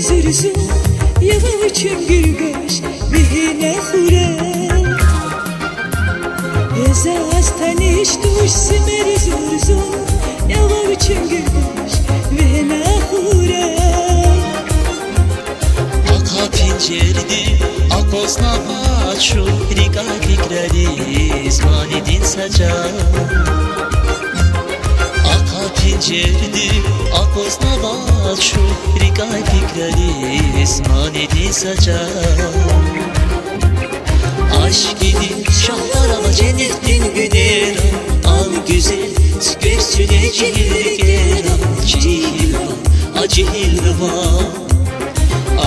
زرزو يغاو چنگرگاش بهنه خورم ازاز تنش دوش سمر زرزو يغاو چنگرگاش بهنه خورم Aka pincerdi, akosna paçu Rika fikredi, zmanidin saca Aka pincerdi, akosna paçu Rika fikredi, zmanidin saca Aşk idi, şahlar ama cennetin günera Al güzel, göğsüne cilgera Cilva, acilva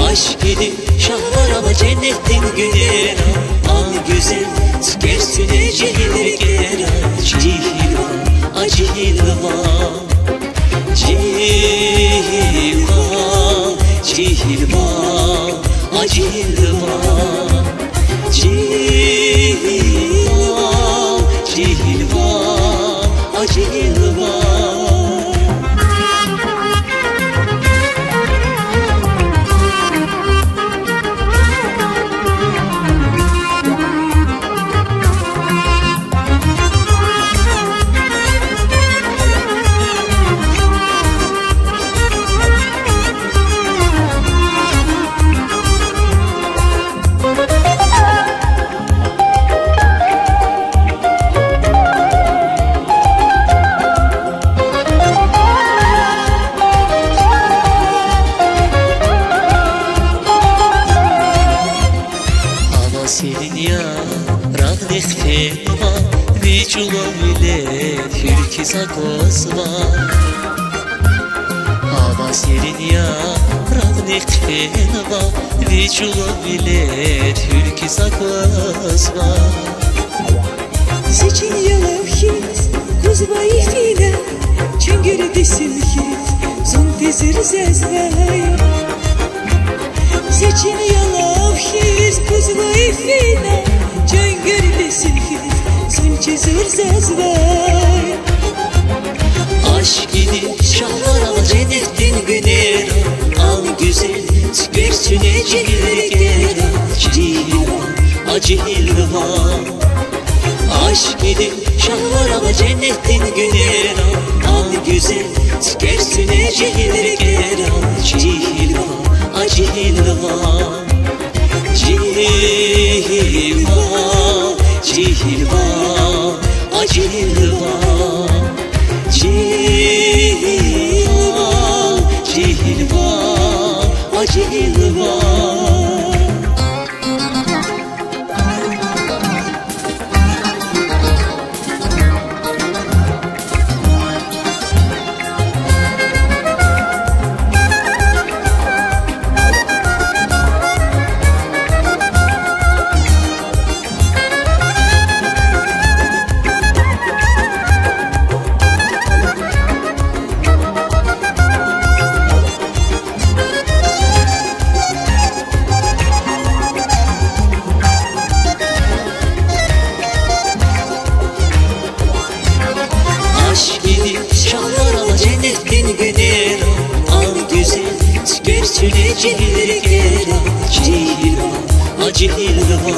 Aşk idi, şahlar ama cennetin günera Al güzel, göğsüne cilgera Cilva, acilva Cilva, cilva, acilva Cilva, cilva, acilva Senin ya radne khfeva vichula millet hürki sakosva Hava senin ya radne khfeva vichula millet hürki sakosva Seçin yalavhiz kuzvayı fina Çengeri desimhiz zonte zirzazvay Seçin yalavhiz kuzvayı fina Çengeri desimhiz zonte zirzazvay Aşk idi şahlar ama cennetin günera Al güzel göğsüne cilgera Cilva, acilva Aşk idi şahlar ama cennetin günera Al güzel göğsüne cilgera Cilva, acilva Cilva, cilva, acilva Cilva, cilva, acilva Aşk idi şahlar ama cennetin günera Al güzel göğsüne cilgera Cilva, acilva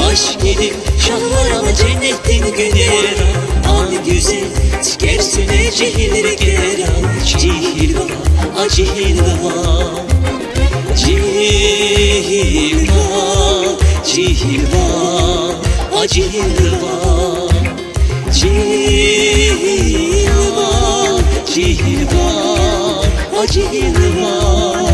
Aşk idi şahlar ama cennetin günera Al güzel göğsüne cilgera Cilva, acilva Cilva, cilva, acilva Cilva, cilva, acilva